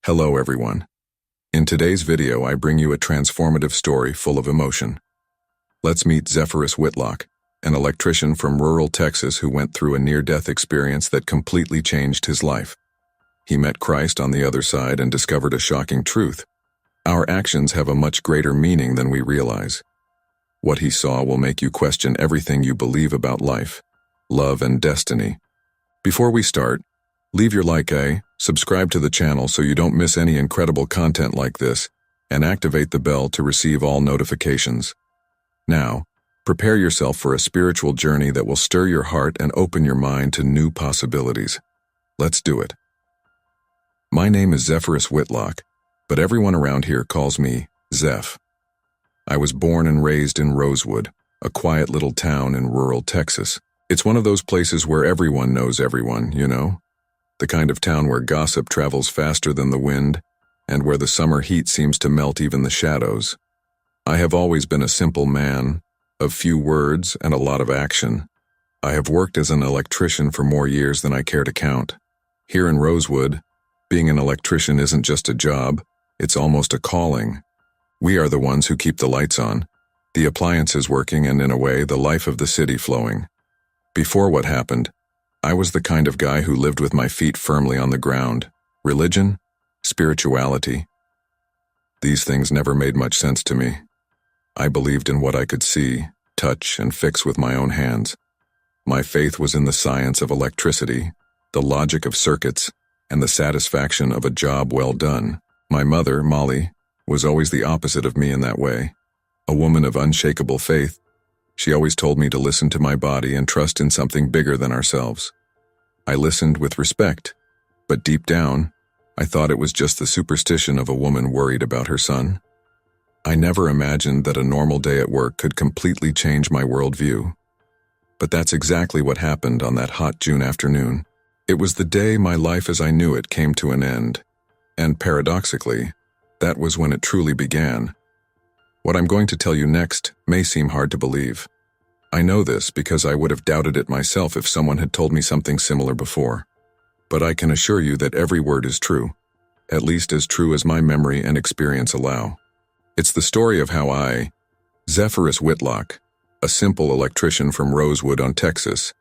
Hello everyone. In today's video I bring you a transformative story full of emotion. Let's meet Zephyrus Whitlock, an electrician from rural Texas who went through a near-death experience that completely changed his life. He met Christ on the other side and discovered a shocking truth. Our actions have a much greater meaning than we realize. What he saw will make you question everything you believe about life, love, and destiny. Before we start, leave your like, subscribe to the channel so you don't miss any incredible content like this, and activate the bell to receive all notifications. Now, prepare yourself for a spiritual journey that will stir your heart and open your mind to new possibilities. Let's do it. My name is Zephyrus Whitlock, but everyone around here calls me Zeph. I was born and raised in Rosewood, a quiet little town in rural Texas. It's one of those places where everyone knows everyone, you know? The kind of town where gossip travels faster than the wind, and where the summer heat seems to melt even the shadows. I have always been a simple man, of few words and a lot of action. I have worked as an electrician for more years than I care to count. Here in Rosewood, being an electrician isn't just a job, it's almost a calling. We are the ones who keep the lights on, the appliances working, and in a way, the life of the city flowing. Before what happened, I was the kind of guy who lived with my feet firmly on the ground. Religion, spirituality, these things never made much sense to me. I believed in what I could see, touch, and fix with my own hands. My faith was in the science of electricity, the logic of circuits, and the satisfaction of a job well done. My mother, Molly, was always the opposite of me in that way. A woman of unshakable faith, she always told me to listen to my body and trust in something bigger than ourselves. I listened with respect, but deep down, I thought it was just the superstition of a woman worried about her son. I never imagined that a normal day at work could completely change my worldview. But that's exactly what happened on that hot June afternoon. It was the day my life as I knew it came to an end. And paradoxically, that was when it truly began. What I'm going to tell you next may seem hard to believe. I know this because I would have doubted it myself if someone had told me something similar before. But I can assure you that every word is true, at least as true as my memory and experience allow. It's the story of how I, Zephyrus Whitlock, a simple electrician from Rosewood on Texas,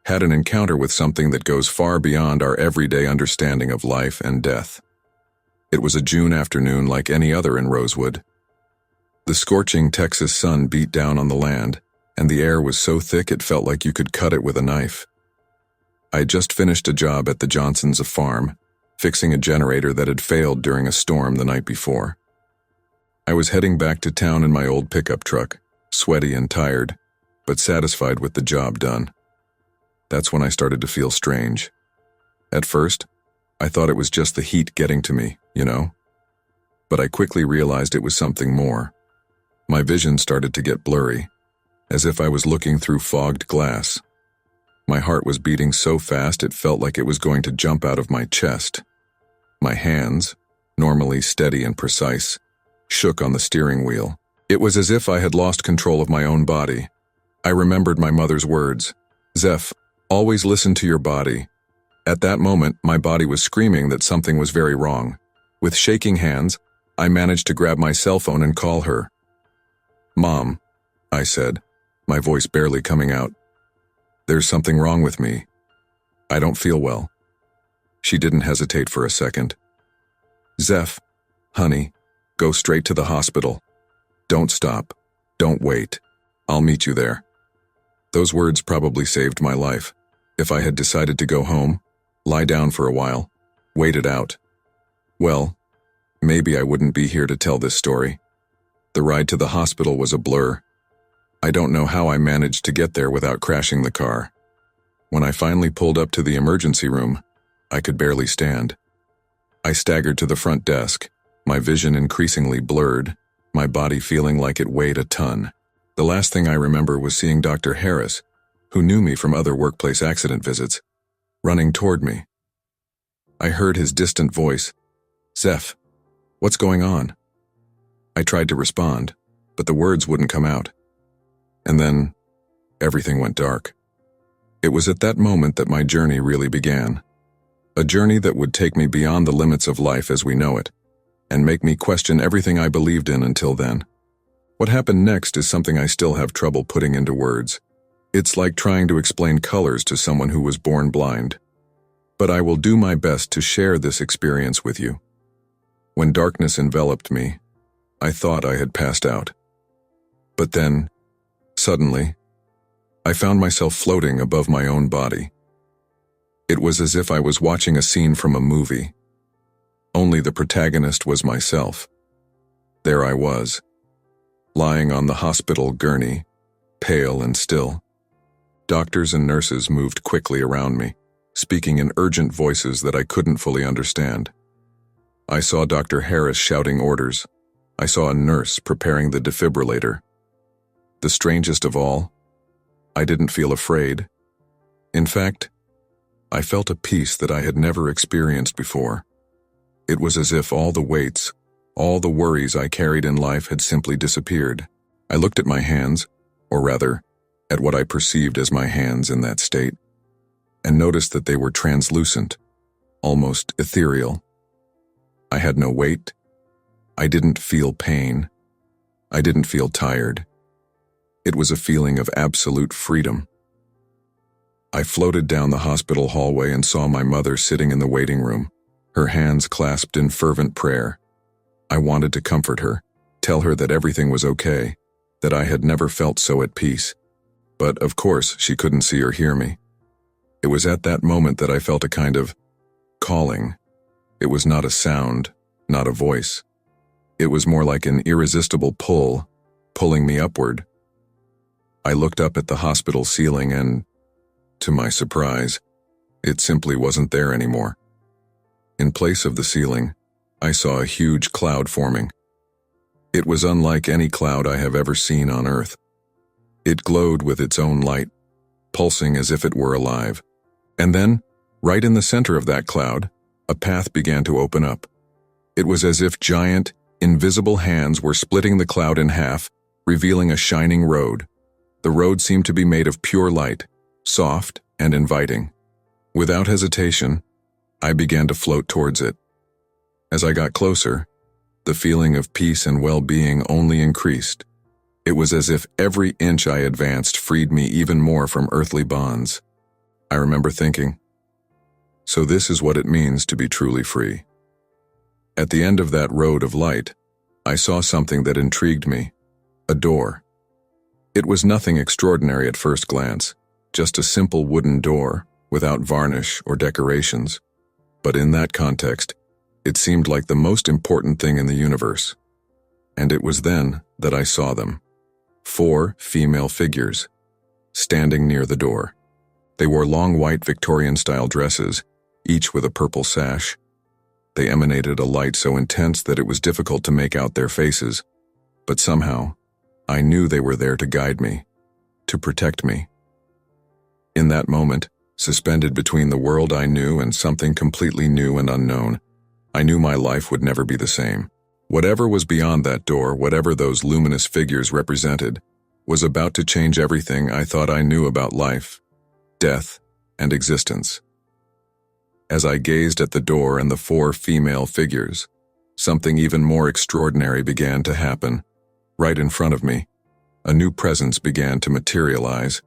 had an encounter with something that goes far beyond our everyday understanding of life and death. It was a June afternoon like any other in Rosewood. The scorching Texas sun beat down on the land, and the air was so thick it felt like you could cut it with a knife. I had just finished a job at the Johnsons' farm, fixing a generator that had failed during a storm the night before. I was heading back to town in my old pickup truck, sweaty and tired, but satisfied with the job done. That's when I started to feel strange. At first, I thought it was just the heat getting to me, you know? But I quickly realized it was something more. My vision started to get blurry, as if I was looking through fogged glass. My heart was beating so fast it felt like it was going to jump out of my chest. My hands, normally steady and precise, shook on the steering wheel. It was as if I had lost control of my own body. I remembered my mother's words, "Zeph, always listen to your body." At that moment, my body was screaming that something was very wrong. With shaking hands, I managed to grab my cell phone and call her. "Mom," I said, my voice barely coming out. "There's something wrong with me. I don't feel well." She didn't hesitate for a second. "Zeph, honey, go straight to the hospital. Don't stop. Don't wait. I'll meet you there." Those words probably saved my life. If I had decided to go home, lie down for a while, wait it out, well, maybe I wouldn't be here to tell this story. The ride to the hospital was a blur. I don't know how I managed to get there without crashing the car. When I finally pulled up to the emergency room, I could barely stand. I staggered to the front desk, my vision increasingly blurred, my body feeling like it weighed a ton. The last thing I remember was seeing Dr. Harris, who knew me from other workplace accident visits, running toward me. I heard his distant voice, "Zeph, what's going on?" I tried to respond, but the words wouldn't come out. And then, everything went dark. It was at that moment that my journey really began. A journey that would take me beyond the limits of life as we know it, and make me question everything I believed in until then. What happened next is something I still have trouble putting into words. It's like trying to explain colors to someone who was born blind. But I will do my best to share this experience with you. When darkness enveloped me, I thought I had passed out. But then, suddenly, I found myself floating above my own body. It was as if I was watching a scene from a movie. Only the protagonist was myself. There I was, lying on the hospital gurney, pale and still. Doctors and nurses moved quickly around me, speaking in urgent voices that I couldn't fully understand. I saw Dr. Harris shouting orders. I saw a nurse preparing the defibrillator. The strangest of all, I didn't feel afraid. In fact, I felt a peace that I had never experienced before. It was as if all the weights, all the worries I carried in life had simply disappeared. I looked at my hands, or rather, at what I perceived as my hands in that state, and noticed that they were translucent, almost ethereal. I had no weight. I didn't feel pain. I didn't feel tired. It was a feeling of absolute freedom. I floated down the hospital hallway and saw my mother sitting in the waiting room, her hands clasped in fervent prayer. I wanted to comfort her, tell her that everything was okay, that I had never felt so at peace. But, of course, she couldn't see or hear me. It was at that moment that I felt a kind of calling. It was not a sound, not a voice. It was more like an irresistible pull, pulling me upward. I looked up at the hospital ceiling and, to my surprise, it simply wasn't there anymore. In place of the ceiling, I saw a huge cloud forming. It was unlike any cloud I have ever seen on Earth. It glowed with its own light, pulsing as if it were alive. And then, right in the center of that cloud, a path began to open up. It was as if giant, invisible hands were splitting the cloud in half, revealing a shining road. The road seemed to be made of pure light, soft and inviting. Without hesitation, I began to float towards it. As I got closer, the feeling of peace and well-being only increased. It was as if every inch I advanced freed me even more from earthly bonds. I remember thinking, so this is what it means to be truly free. At the end of that road of light, I saw something that intrigued me, a door. It was nothing extraordinary at first glance, just a simple wooden door, without varnish or decorations. But in that context, it seemed like the most important thing in the universe. And it was then that I saw them. 4 female figures, standing near the door. They wore long white Victorian-style dresses, each with a purple sash. They emanated a light so intense that it was difficult to make out their faces, but somehow, I knew they were there to guide me, to protect me. In that moment, suspended between the world I knew and something completely new and unknown, I knew my life would never be the same. Whatever was beyond that door, whatever those luminous figures represented, was about to change everything I thought I knew about life, death, and existence. As I gazed at the door and the 4 female figures, something even more extraordinary began to happen. Right in front of me, a new presence began to materialize.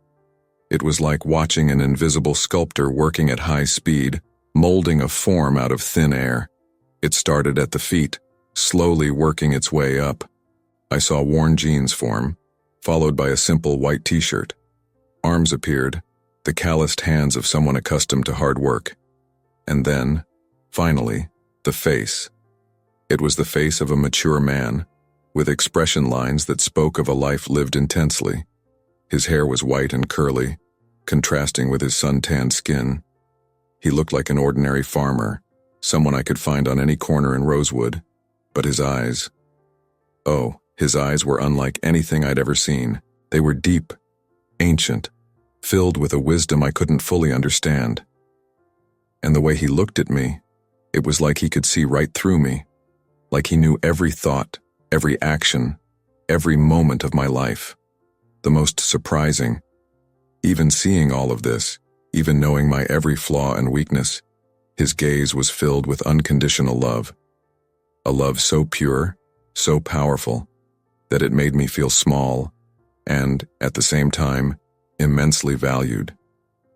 It was like watching an invisible sculptor working at high speed, molding a form out of thin air. It started at the feet, slowly working its way up. I saw worn jeans form, followed by a simple white t-shirt. Arms appeared, the calloused hands of someone accustomed to hard work. And then, finally, the face. It was the face of a mature man, with expression lines that spoke of a life lived intensely. His hair was white and curly, contrasting with his sun-tanned skin. He looked like an ordinary farmer, someone I could find on any corner in Rosewood. But his eyes... oh, his eyes were unlike anything I'd ever seen. They were deep, ancient, filled with a wisdom I couldn't fully understand. And the way he looked at me, it was like he could see right through me, like he knew every thought, every action, every moment of my life. The most surprising, even seeing all of this, even knowing my every flaw and weakness, His gaze was filled with unconditional love, a love so pure, so powerful, that it made me feel small and, at the same time, immensely valued.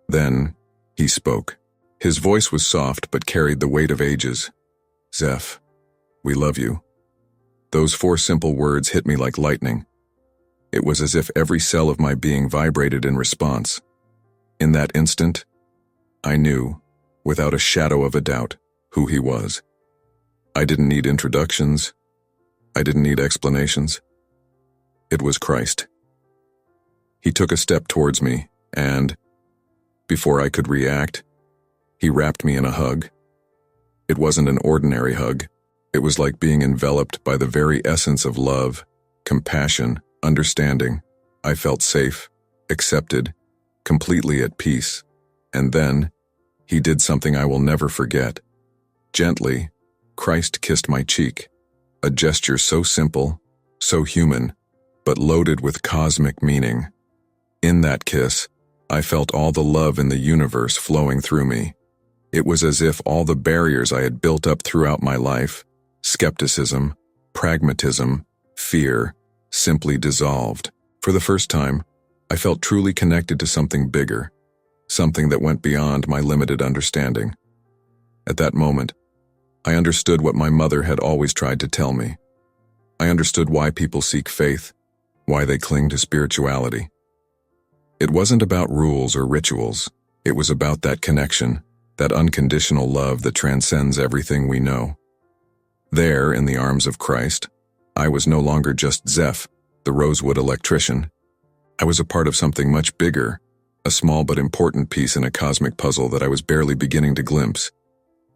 Then, he spoke. His voice was soft but carried the weight of ages. "Zeph, we love you." Those 4 simple words hit me like lightning. It was as if every cell of my being vibrated in response. In that instant, I knew, without a shadow of a doubt, who he was. I didn't need introductions. I didn't need explanations. It was Christ. He took a step towards me, and, before I could react, he wrapped me in a hug. It wasn't an ordinary hug. It was like being enveloped by the very essence of love, compassion, understanding. I felt safe, accepted, completely at peace. And then, he did something I will never forget. Gently, Christ kissed my cheek, a gesture so simple, so human, but loaded with cosmic meaning. In that kiss, I felt all the love in the universe flowing through me. It was as if all the barriers I had built up throughout my life, skepticism, pragmatism, fear, simply dissolved. For the first time, I felt truly connected to something bigger, something that went beyond my limited understanding. At that moment, I understood what my mother had always tried to tell me. I understood why people seek faith, why they cling to spirituality. It wasn't about rules or rituals. It was about that connection, that unconditional love that transcends everything we know. There, in the arms of Christ, I was no longer just Zeph, the Rosewood electrician. I was a part of something much bigger, a small but important piece in a cosmic puzzle that I was barely beginning to glimpse.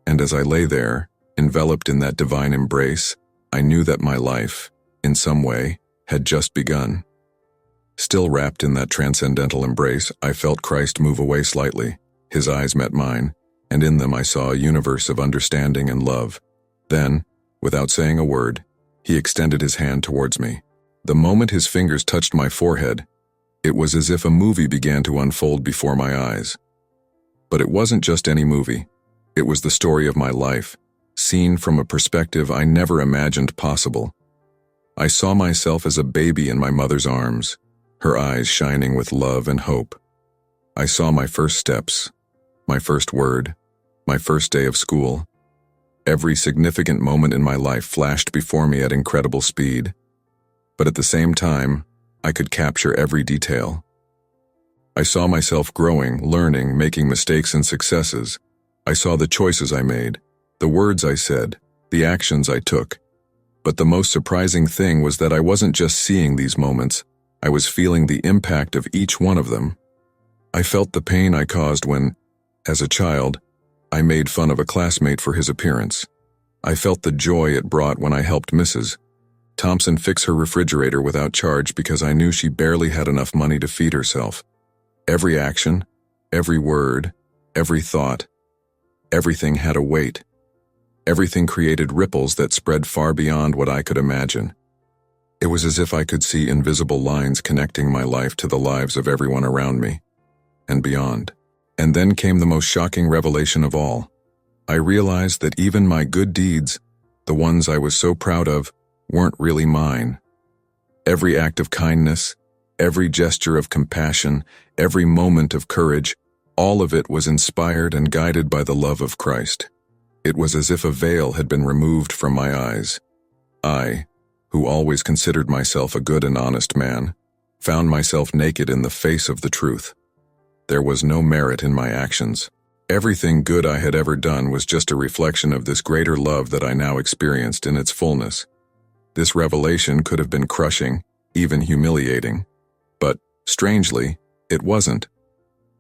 And as I lay there, enveloped in that divine embrace, I knew that my life, in some way, had just begun. Still wrapped in that transcendental embrace, I felt Christ move away slightly. His eyes met mine, and in them I saw a universe of understanding and love. Then, without saying a word, he extended his hand towards me. The moment his fingers touched my forehead, it was as if a movie began to unfold before my eyes. But it wasn't just any movie. It was the story of my life, seen from a perspective I never imagined possible. I saw myself as a baby in my mother's arms, her eyes shining with love and hope. I saw my first steps, my first word, my first day of school. Every significant moment in my life flashed before me at incredible speed. But at the same time, I could capture every detail. I saw myself growing, learning, making mistakes and successes. I saw the choices I made, the words I said, the actions I took. But the most surprising thing was that I wasn't just seeing these moments, I was feeling the impact of each one of them. I felt the pain I caused when, as a child, I made fun of a classmate for his appearance. I felt the joy it brought when I helped Mrs. Thompson fix her refrigerator without charge because I knew she barely had enough money to feed herself. Every action, every word, every thought, everything had a weight. Everything created ripples that spread far beyond what I could imagine. It was as if I could see invisible lines connecting my life to the lives of everyone around me, and beyond. And then came the most shocking revelation of all. I realized that even my good deeds, the ones I was so proud of, weren't really mine. Every act of kindness, every gesture of compassion, every moment of courage, all of it was inspired and guided by the love of Christ. It was as if a veil had been removed from my eyes. I, who always considered myself a good and honest man, found myself naked in the face of the truth. There was no merit in my actions. Everything good I had ever done was just a reflection of this greater love that I now experienced in its fullness. This revelation could have been crushing, even humiliating. But, strangely, it wasn't.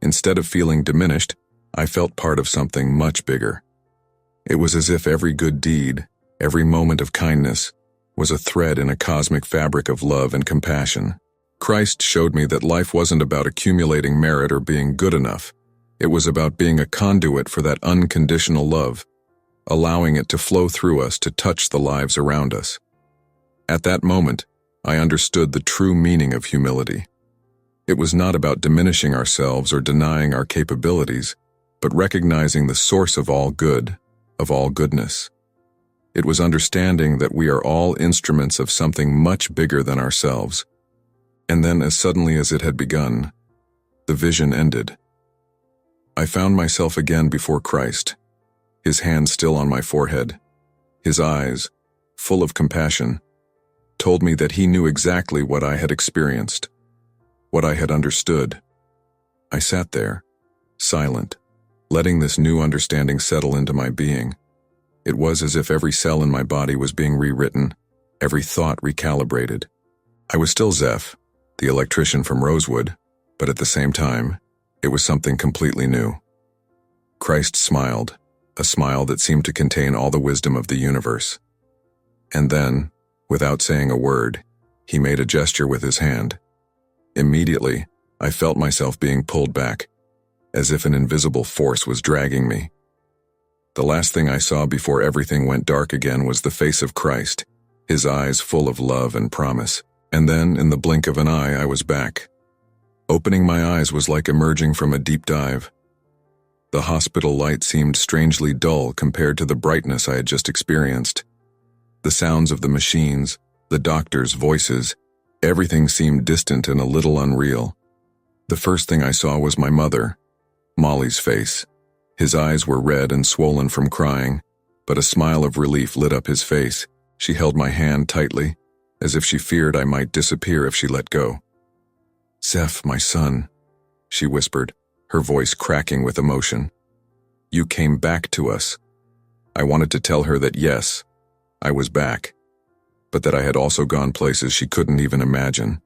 Instead of feeling diminished, I felt part of something much bigger. It was as if every good deed, every moment of kindness, was a thread in a cosmic fabric of love and compassion. Christ showed me that life wasn't about accumulating merit or being good enough. It was about being a conduit for that unconditional love, allowing it to flow through us to touch the lives around us. At that moment, I understood the true meaning of humility. It was not about diminishing ourselves or denying our capabilities. but recognizing the source of all good, of all goodness. It was understanding that we are all instruments of something much bigger than ourselves. And then, as suddenly as it had begun, the vision ended. I found myself again before Christ, his hand still on my forehead. His eyes, full of compassion, told me that he knew exactly what I had experienced, what I had understood. I sat there, silent, letting this new understanding settle into my being. It was as if every cell in my body was being rewritten, every thought recalibrated. I was still Zeph, the electrician from Rosewood, but at the same time, it was something completely new. Christ smiled, a smile that seemed to contain all the wisdom of the universe. And then, without saying a word, he made a gesture with his hand. Immediately, I felt myself being pulled back, as if an invisible force was dragging me. The last thing I saw before everything went dark again was the face of Christ, his eyes full of love and promise. And then, in the blink of an eye, I was back. Opening my eyes was like emerging from a deep dive. The hospital light seemed strangely dull compared to the brightness I had just experienced. The sounds of the machines, the doctors' voices, everything seemed distant and a little unreal. The first thing I saw was my mother, Molly's face. His eyes were red and swollen from crying, but a smile of relief lit up his face. She held my hand tightly, as if she feared I might disappear if she let go. "Zeph, my son," she whispered, her voice cracking with emotion. "You came back to us." I wanted to tell her that yes, I was back, but that I had also gone places she couldn't even imagine.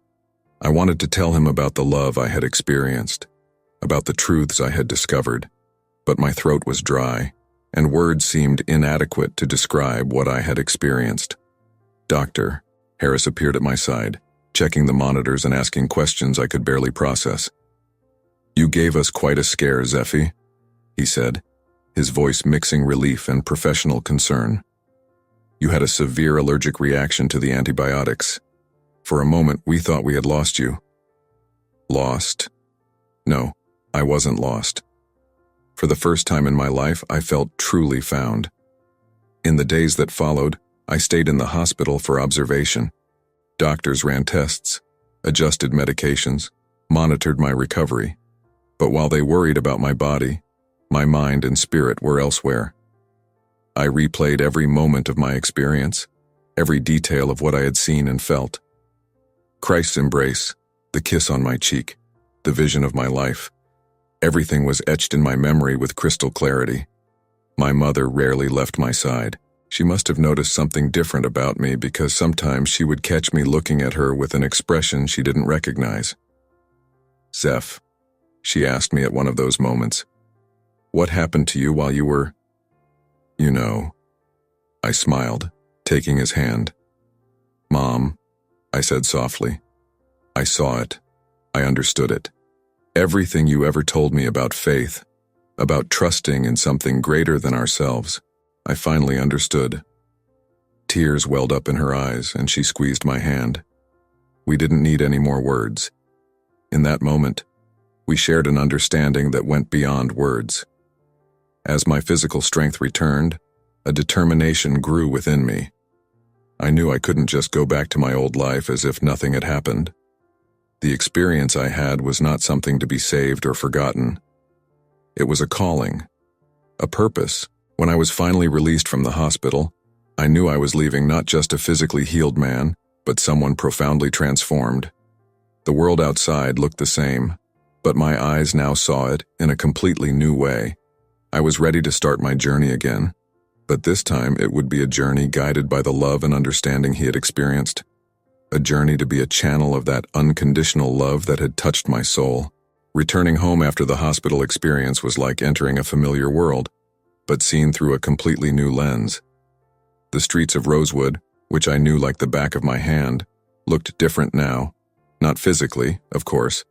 I wanted to tell him about the love I had experienced, about the truths I had discovered, but my throat was dry, and words seemed inadequate to describe what I had experienced. "Doctor," Harris appeared at my side, checking the monitors and asking questions I could barely process. "You gave us quite a scare, Zeffie," he said, his voice mixing relief and professional concern. "You had a severe allergic reaction to the antibiotics. For a moment, we thought we had lost you." Lost? No, I wasn't lost. For the first time in my life, I felt truly found. In the days that followed, I stayed in the hospital for observation. Doctors ran tests, adjusted medications, monitored my recovery. But while they worried about my body, my mind and spirit were elsewhere. I replayed every moment of my experience, every detail of what I had seen and felt. Christ's embrace, the kiss on my cheek, the vision of my life. Everything was etched in my memory with crystal clarity. My mother rarely left my side. She must have noticed something different about me because sometimes she would catch me looking at her with an expression she didn't recognize. "Zeph," she asked me at one of those moments, "what happened to you while you were, you know?" I smiled, taking his hand. "Mom," I said softly. "I saw it. I understood it. Everything you ever told me about faith, about trusting in something greater than ourselves, I finally understood." Tears welled up in her eyes, and she squeezed my hand. We didn't need any more words. In that moment, we shared an understanding that went beyond words. As my physical strength returned, a determination grew within me. I knew I couldn't just go back to my old life as if nothing had happened. The experience I had was not something to be saved or forgotten. It was a calling, a purpose. When I was finally released from the hospital, I knew I was leaving not just a physically healed man, but someone profoundly transformed. The world outside looked the same, but my eyes now saw it in a completely new way. I was ready to start my journey again, but this time it would be a journey guided by the love and understanding he had experienced. A journey to be a channel of that unconditional love that had touched my soul. Returning home after the hospital experience was like entering a familiar world, but seen through a completely new lens. The streets of Rosewood, which I knew like the back of my hand, looked different now. Not physically, of course,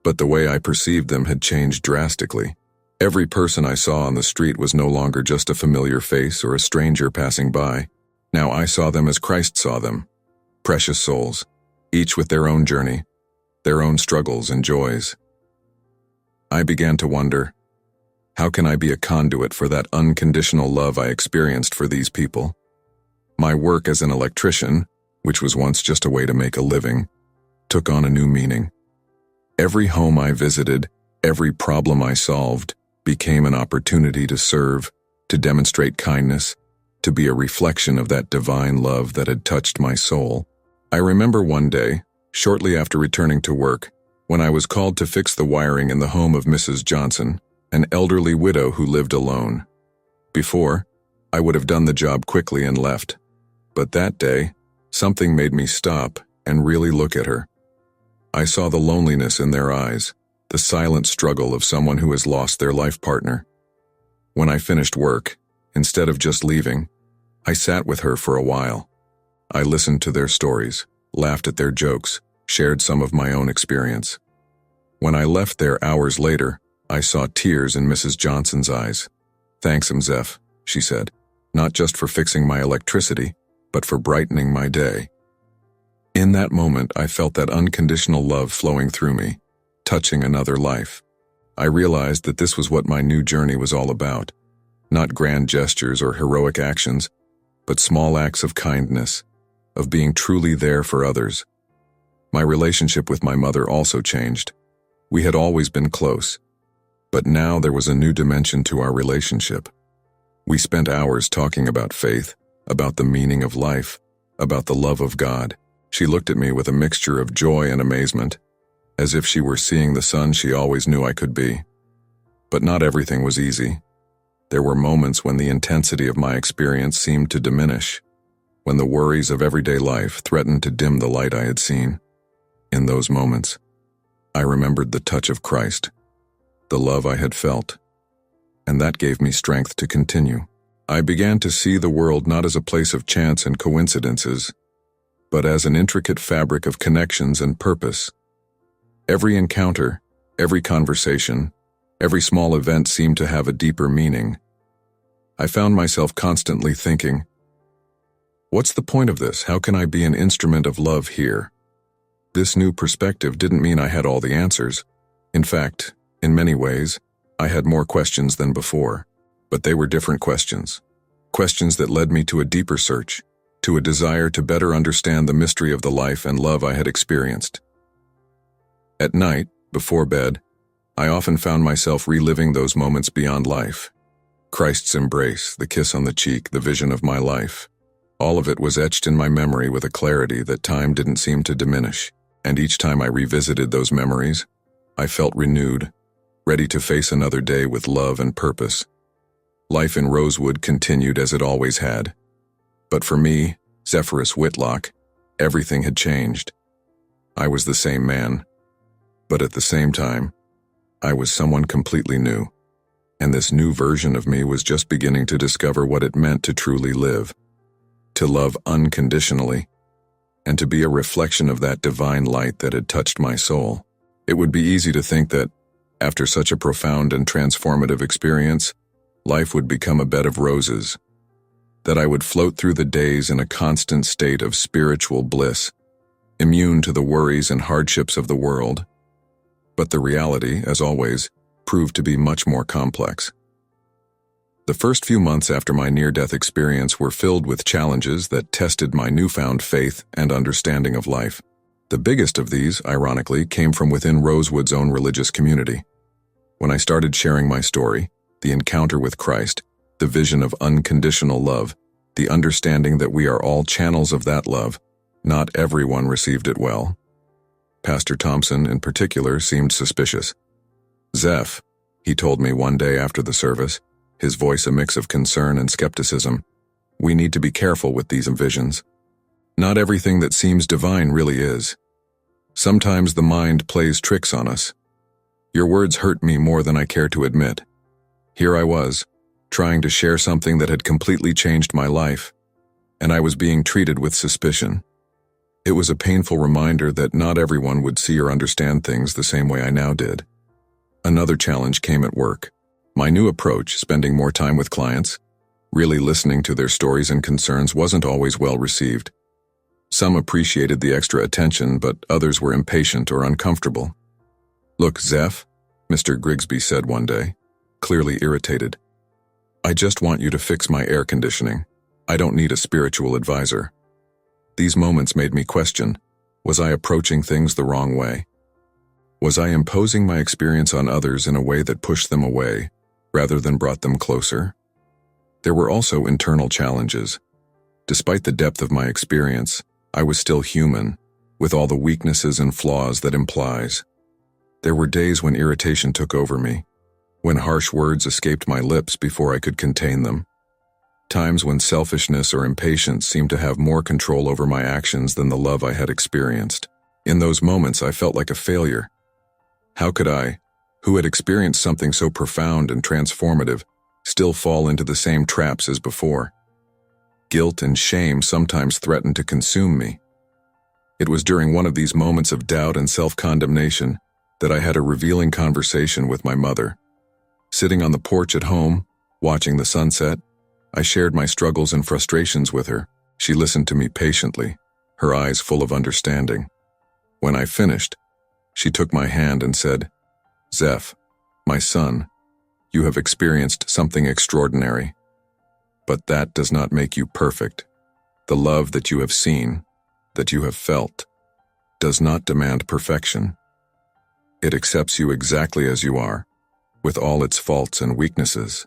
but the way I perceived them had changed drastically. Every person I saw on the street was no longer just a familiar face or a stranger passing by. Now I saw them as Christ saw them. Precious souls, each with their own journey, their own struggles and joys. I began to wonder, How can I be a conduit for that unconditional love I experienced for these people? My work as an electrician, which was once just a way to make a living, took on a new meaning. Every home I visited, every problem I solved, became an opportunity to serve, to demonstrate kindness, to be a reflection of that divine love that had touched my soul. I remember one day, shortly after returning to work, when I was called to fix the wiring in the home of Mrs. Johnson, an elderly widow who lived alone. Before, I would have done the job quickly and left. But that day, something made me stop and really look at her. I saw the loneliness in their eyes, the silent struggle of someone who has lost their life partner. When I finished work, instead of just leaving, I sat with her for a while. I listened to their stories, laughed at their jokes, shared some of my own experience. When I left there hours later, I saw tears in Mrs. Johnson's eyes. "Thanks, Zeph," she said, "not just for fixing my electricity, but for brightening my day." In that moment, I felt that unconditional love flowing through me, touching another life. I realized that this was what my new journey was all about. Not grand gestures or heroic actions, but small acts of kindness, of being truly there for others. My relationship with my mother also changed. We had always been close, but now there was a new dimension to our relationship. We spent hours talking about faith, about the meaning of life, about the love of God. She looked at me with a mixture of joy and amazement, as if she were seeing the son she always knew I could be. But not everything was easy. There were moments when the intensity of my experience seemed to diminish, when the worries of everyday life threatened to dim the light I had seen. In those moments, I remembered the touch of Christ, the love I had felt, and that gave me strength to continue. I began to see the world not as a place of chance and coincidences, but as an intricate fabric of connections and purpose. Every encounter, every conversation, every small event seemed to have a deeper meaning. I found myself constantly thinking, what's the point of this? How can I be an instrument of love here? This new perspective didn't mean I had all the answers. In fact, in many ways, I had more questions than before, but they were different questions. Questions that led me to a deeper search, to a desire to better understand the mystery of the life and love I had experienced. At night, before bed, I often found myself reliving those moments beyond life. Christ's embrace, the kiss on the cheek, the vision of my life. All of it was etched in my memory with a clarity that time didn't seem to diminish, and each time I revisited those memories, I felt renewed, ready to face another day with love and purpose. Life in Rosewood continued as it always had. But for me, Zephyrus Whitlock, everything had changed. I was the same man, but at the same time, I was someone completely new, and this new version of me was just beginning to discover what it meant to truly live, to love unconditionally, and to be a reflection of that divine light that had touched my soul. It would be easy to think that, after such a profound and transformative experience, life would become a bed of roses, that I would float through the days in a constant state of spiritual bliss, immune to the worries and hardships of the world. But the reality, as always, proved to be much more complex. The first few months after my near-death experience were filled with challenges that tested my newfound faith and understanding of life. The biggest of these, ironically, came from within Rosewood's own religious community. When I started sharing my story, the encounter with Christ, the vision of unconditional love, the understanding that we are all channels of that love, not everyone received it well. Pastor Thompson, in particular, seemed suspicious. "Zeph," he told me one day after the service, his voice a mix of concern and skepticism, "we need to be careful with these visions. Not everything that seems divine really is. Sometimes the mind plays tricks on us. Your words hurt me more than I care to admit. Here I was, trying to share something that had completely changed my life, and I was being treated with suspicion. It was a painful reminder that not everyone would see or understand things the same way I now did." Another challenge came at work. My new approach, spending more time with clients, really listening to their stories and concerns, wasn't always well received. Some appreciated the extra attention, but others were impatient or uncomfortable. "Look, Zeph," Mr. Grigsby said one day, clearly irritated. "I just want you to fix my air conditioning. I don't need a spiritual advisor." These moments made me question, was I approaching things the wrong way? Was I imposing my experience on others in a way that pushed them away, rather than brought them closer? There were also internal challenges. Despite the depth of my experience, I was still human, with all the weaknesses and flaws that implies. There were days when irritation took over me, when harsh words escaped my lips before I could contain them. Times when selfishness or impatience seemed to have more control over my actions than the love I had experienced. In those moments, I felt like a failure. How could I, who had experienced something so profound and transformative, still fall into the same traps as before? Guilt and shame sometimes threatened to consume me. It was during one of these moments of doubt and self-condemnation that I had a revealing conversation with my mother. Sitting on the porch at home, watching the sunset, I shared my struggles and frustrations with her. She listened to me patiently, her eyes full of understanding. When I finished, she took my hand and said, "Zeph, my son, you have experienced something extraordinary. But that does not make you perfect. The love that you have seen, that you have felt, does not demand perfection. It accepts you exactly as you are, with all its faults and weaknesses."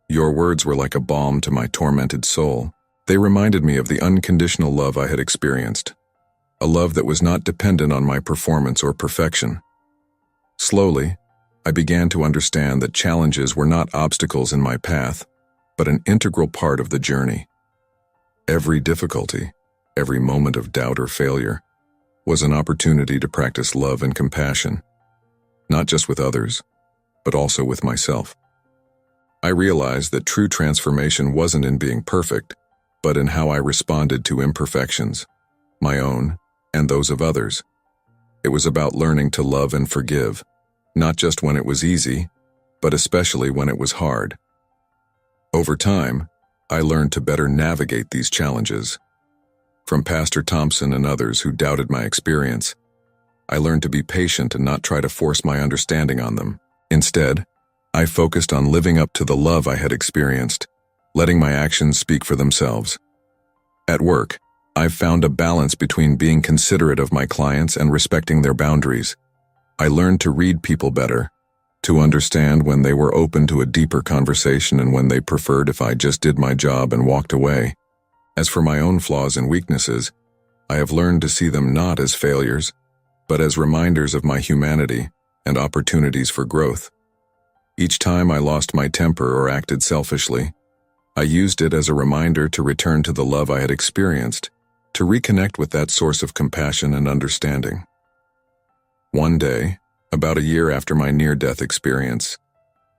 Your words were like a balm to my tormented soul. They reminded me of the unconditional love I had experienced, a love that was not dependent on my performance or perfection. Slowly, I began to understand that challenges were not obstacles in my path, but an integral part of the journey. Every difficulty, every moment of doubt or failure, was an opportunity to practice love and compassion, not just with others, but also with myself. I realized that true transformation wasn't in being perfect, but in how I responded to imperfections, my own and those of others. It was about learning to love and forgive, not just when it was easy, but especially when it was hard. Over time, I learned to better navigate these challenges. From Pastor Thompson and others who doubted my experience, I learned to be patient and not try to force my understanding on them. Instead, I focused on living up to the love I had experienced, letting my actions speak for themselves. At work, I've found a balance between being considerate of my clients and respecting their boundaries. I learned to read people better, to understand when they were open to a deeper conversation and when they preferred if I just did my job and walked away. As for my own flaws and weaknesses, I have learned to see them not as failures, but as reminders of my humanity and opportunities for growth. Each time I lost my temper or acted selfishly, I used it as a reminder to return to the love I had experienced, to reconnect with that source of compassion and understanding. One day, about a year after my near-death experience,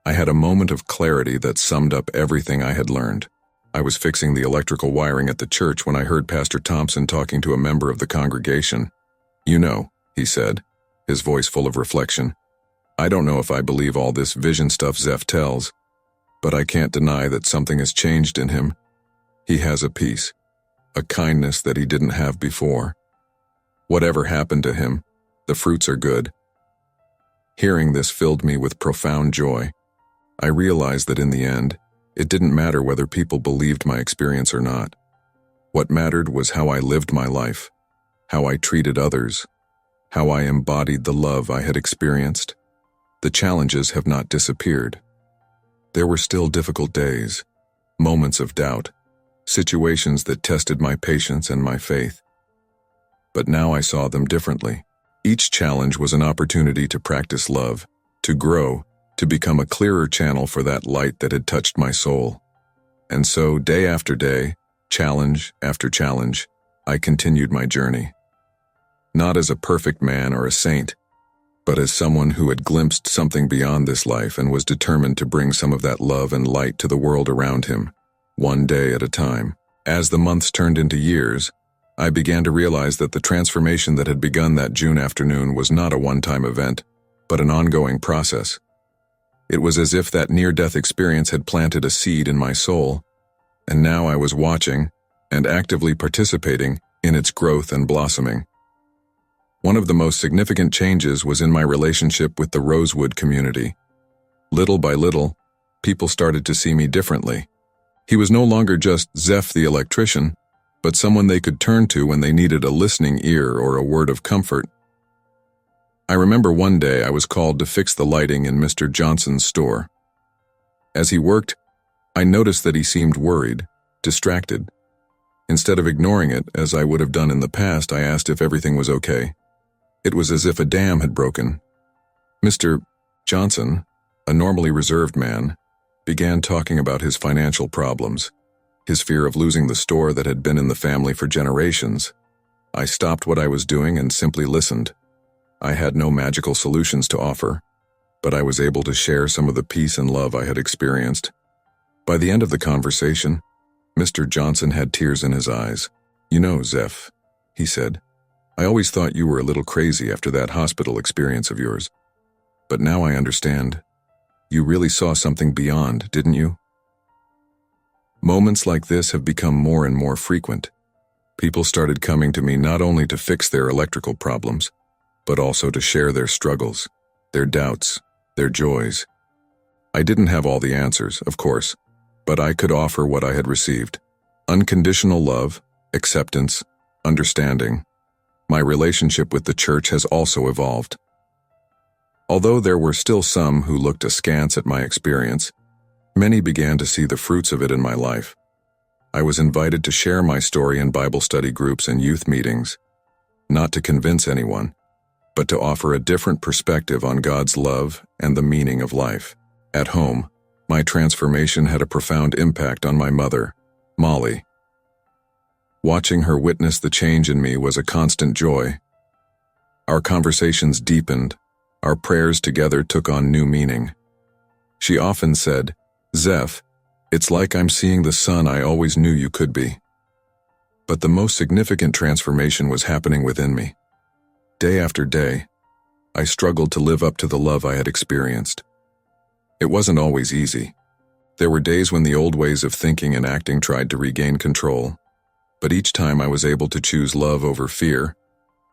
I had a moment of clarity that summed up everything I had learned. I was fixing the electrical wiring at the church when I heard Pastor Thompson talking to a member of the congregation. "You know," he said, his voice full of reflection, "I don't know if I believe all this vision stuff Zeph tells, but I can't deny that something has changed in him. He has a peace, a kindness that he didn't have before. Whatever happened to him, the fruits are good." Hearing this filled me with profound joy. I realized that in the end, it didn't matter whether people believed my experience or not. What mattered was how I lived my life, how I treated others, how I embodied the love I had experienced. The challenges have not disappeared. There were still difficult days, moments of doubt, situations that tested my patience and my faith. But now I saw them differently. Each challenge was an opportunity to practice love, to grow, to become a clearer channel for that light that had touched my soul. And so, day after day, challenge after challenge, I continued my journey. Not as a perfect man or a saint, but as someone who had glimpsed something beyond this life and was determined to bring some of that love and light to the world around him, one day at a time. As the months turned into years, I began to realize that the transformation that had begun that June afternoon was not a one-time event, but an ongoing process. It was as if that near-death experience had planted a seed in my soul, and now I was watching and actively participating in its growth and blossoming. One of the most significant changes was in my relationship with the Rosewood community. Little by little, people started to see me differently. He was no longer just Zeph the electrician, but someone they could turn to when they needed a listening ear or a word of comfort. I remember one day I was called to fix the lighting in Mr. Johnson's store. As he worked, I noticed that he seemed worried, distracted. Instead of ignoring it, as I would have done in the past, I asked if everything was okay. It was as if a dam had broken. Mr. Johnson, a normally reserved man, began talking about his financial problems, his fear of losing the store that had been in the family for generations. I stopped what I was doing and simply listened. I had no magical solutions to offer, but I was able to share some of the peace and love I had experienced. By the end of the conversation, Mr. Johnson had tears in his eyes. "You know, Zeph," he said, "I always thought you were a little crazy after that hospital experience of yours. But now I understand. You really saw something beyond, didn't you?" Moments like this have become more and more frequent. People started coming to me not only to fix their electrical problems, but also to share their struggles, their doubts, their joys. I didn't have all the answers, of course, but I could offer what I had received: unconditional love, acceptance, understanding. My relationship with the church has also evolved. Although there were still some who looked askance at my experience, many began to see the fruits of it in my life. I was invited to share my story in Bible study groups and youth meetings, not to convince anyone, but to offer a different perspective on God's love and the meaning of life. At home, my transformation had a profound impact on my mother, Molly. Watching her witness the change in me was a constant joy. Our conversations deepened. Our prayers together took on new meaning. She often said, "Zeph, it's like I'm seeing the son I always knew you could be." But the most significant transformation was happening within me. Day after day, I struggled to live up to the love I had experienced. It wasn't always easy. There were days when the old ways of thinking and acting tried to regain control, but each time I was able to choose love over fear,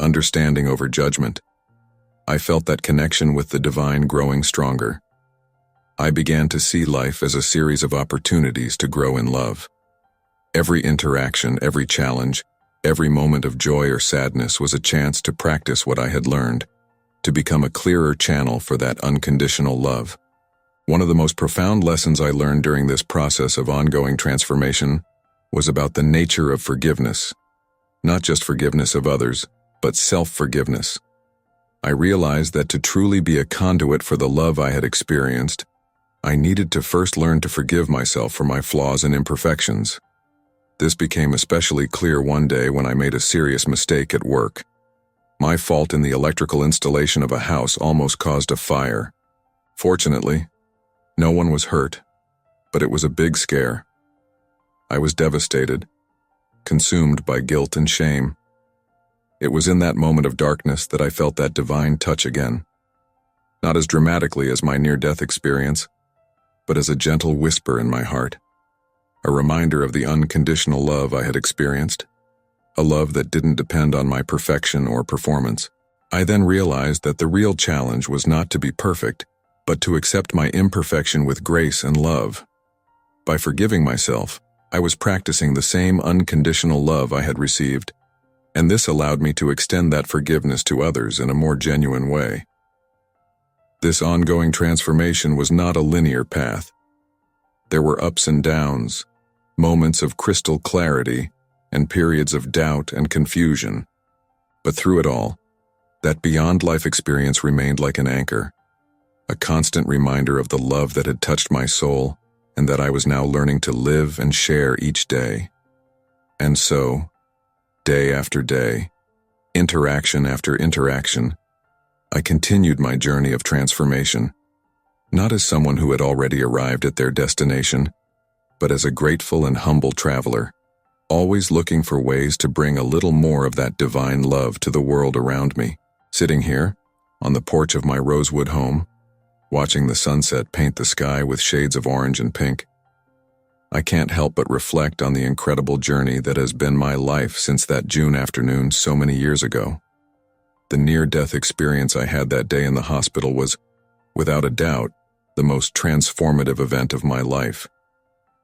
understanding over judgment. I felt that connection with the divine growing stronger. I began to see life as a series of opportunities to grow in love. Every interaction, every challenge, every moment of joy or sadness was a chance to practice what I had learned, to become a clearer channel for that unconditional love. One of the most profound lessons I learned during this process of ongoing transformation was about the nature of forgiveness. Not just forgiveness of others, but self-forgiveness. I realized that to truly be a conduit for the love I had experienced, I needed to first learn to forgive myself for my flaws and imperfections. This became especially clear one day when I made a serious mistake at work. My fault in the electrical installation of a house almost caused a fire. Fortunately, no one was hurt, but it was a big scare. I was devastated, consumed by guilt and shame. It was in that moment of darkness that I felt that divine touch again. Not as dramatically as my near-death experience, but as a gentle whisper in my heart. A reminder of the unconditional love I had experienced, a love that didn't depend on my perfection or performance. I then realized that the real challenge was not to be perfect, but to accept my imperfection with grace and love. By forgiving myself, I was practicing the same unconditional love I had received, and this allowed me to extend that forgiveness to others in a more genuine way. This ongoing transformation was not a linear path. There were ups and downs, moments of crystal clarity, and periods of doubt and confusion. But through it all, that beyond life experience remained like an anchor, a constant reminder of the love that had touched my soul and that I was now learning to live and share each day. And so, day after day, interaction after interaction, I continued my journey of transformation, not as someone who had already arrived at their destination, but as a grateful and humble traveler, always looking for ways to bring a little more of that divine love to the world around me. Sitting here, on the porch of my Rosewood home, watching the sunset paint the sky with shades of orange and pink, I can't help but reflect on the incredible journey that has been my life since that June afternoon so many years ago. The near-death experience I had that day in the hospital was, without a doubt, the most transformative event of my life.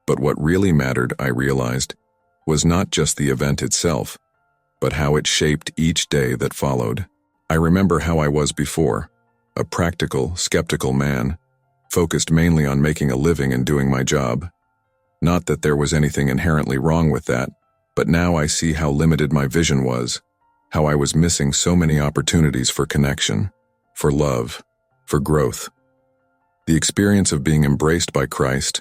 But what really mattered, I realized, was not just the event itself, but how it shaped each day that followed. I remember how I was before, a practical, skeptical man, focused mainly on making a living and doing my job. Not that there was anything inherently wrong with that, but now I see how limited my vision was, how I was missing so many opportunities for connection, for love, for growth. The experience of being embraced by Christ,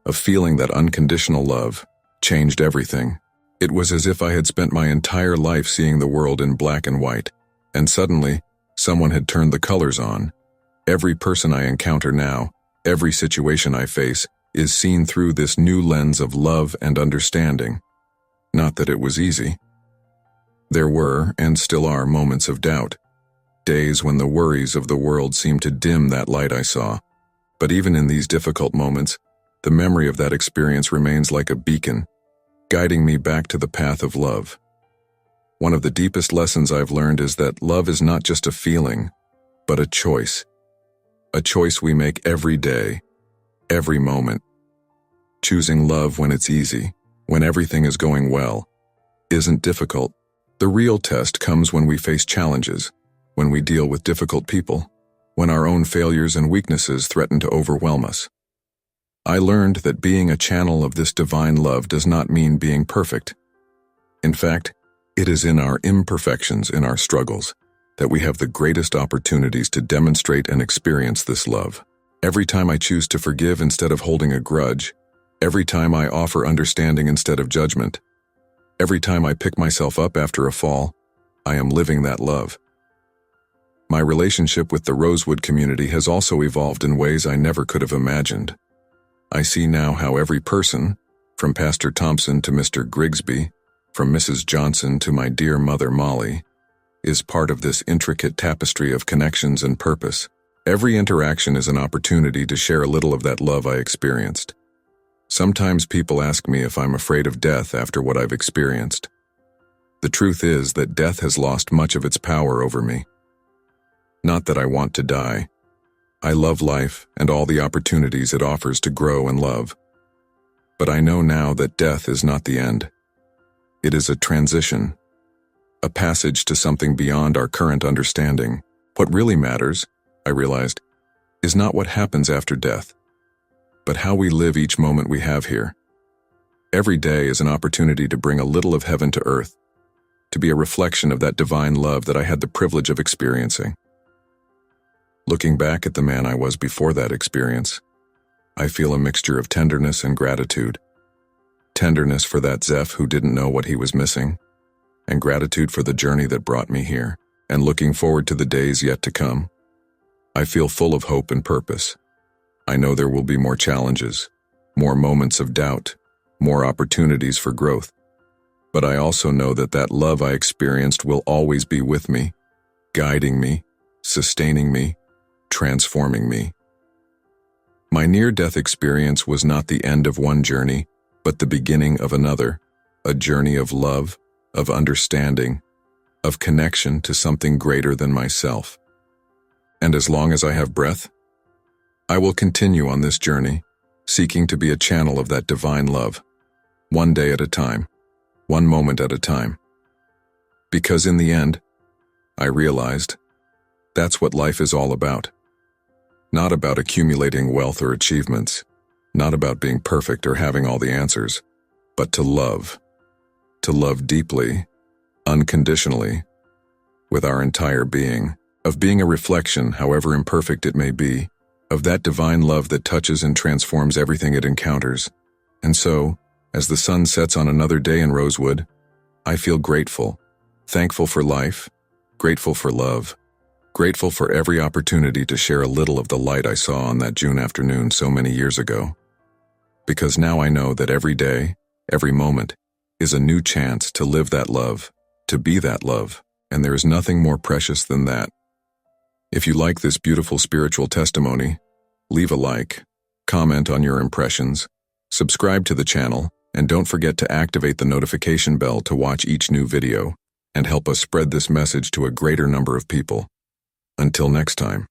of feeling that unconditional love, changed everything. It was as if I had spent my entire life seeing the world in black and white, and suddenly, someone had turned the colors on. Every person I encounter now, every situation I face, is seen through this new lens of love and understanding. Not that it was easy. There were, and still are, moments of doubt, days when the worries of the world seemed to dim that light I saw. But even in these difficult moments, the memory of that experience remains like a beacon, guiding me back to the path of love. One of the deepest lessons I've learned is that love is not just a feeling, but a choice. A choice we make every day, every moment. Choosing love when it's easy, when everything is going well, isn't difficult. The real test comes when we face challenges, when we deal with difficult people, when our own failures and weaknesses threaten to overwhelm us. I learned that being a channel of this divine love does not mean being perfect. In fact, it is in our imperfections, in our struggles, that we have the greatest opportunities to demonstrate and experience this love. Every time I choose to forgive instead of holding a grudge, every time I offer understanding instead of judgment, every time I pick myself up after a fall, I am living that love. My relationship with the Rosewood community has also evolved in ways I never could have imagined. I see now how every person, from Pastor Thompson to Mr. Grigsby, from Mrs. Johnson to my dear mother Molly, is part of this intricate tapestry of connections and purpose. Every interaction is an opportunity to share a little of that love I experienced. Sometimes people ask me if I'm afraid of death after what I've experienced. The truth is that death has lost much of its power over me. Not that I want to die. I love life and all the opportunities it offers to grow and love. But I know now that death is not the end. It is a transition, a passage to something beyond our current understanding. What really matters, I realized, is not what happens after death, but how we live each moment we have here. Every day is an opportunity to bring a little of heaven to earth, to be a reflection of that divine love that I had the privilege of experiencing. Looking back at the man I was before that experience, I feel a mixture of tenderness and gratitude. Tenderness for that Zeph who didn't know what he was missing, and gratitude for the journey that brought me here, and looking forward to the days yet to come. I feel full of hope and purpose. I know there will be more challenges, more moments of doubt, more opportunities for growth. But I also know that that love I experienced will always be with me, guiding me, sustaining me, transforming me. My near-death experience was not the end of one journey, but the beginning of another, a journey of love, of understanding, of connection to something greater than myself. And as long as I have breath, I will continue on this journey, seeking to be a channel of that divine love, one day at a time, one moment at a time. Because in the end, I realized, that's what life is all about. Not about accumulating wealth or achievements, not about being perfect or having all the answers, but to love deeply, unconditionally, with our entire being, of being a reflection, however imperfect it may be, of that divine love that touches and transforms everything it encounters. And so, as the sun sets on another day in Rosewood, I feel grateful, thankful for life, grateful for love, grateful for every opportunity to share a little of the light I saw on that June afternoon so many years ago. Because now I know that every day, every moment, is a new chance to live that love, to be that love, and there is nothing more precious than that. If you like this beautiful spiritual testimony, leave a like, comment on your impressions, subscribe to the channel, and don't forget to activate the notification bell to watch each new video and help us spread this message to a greater number of people. Until next time.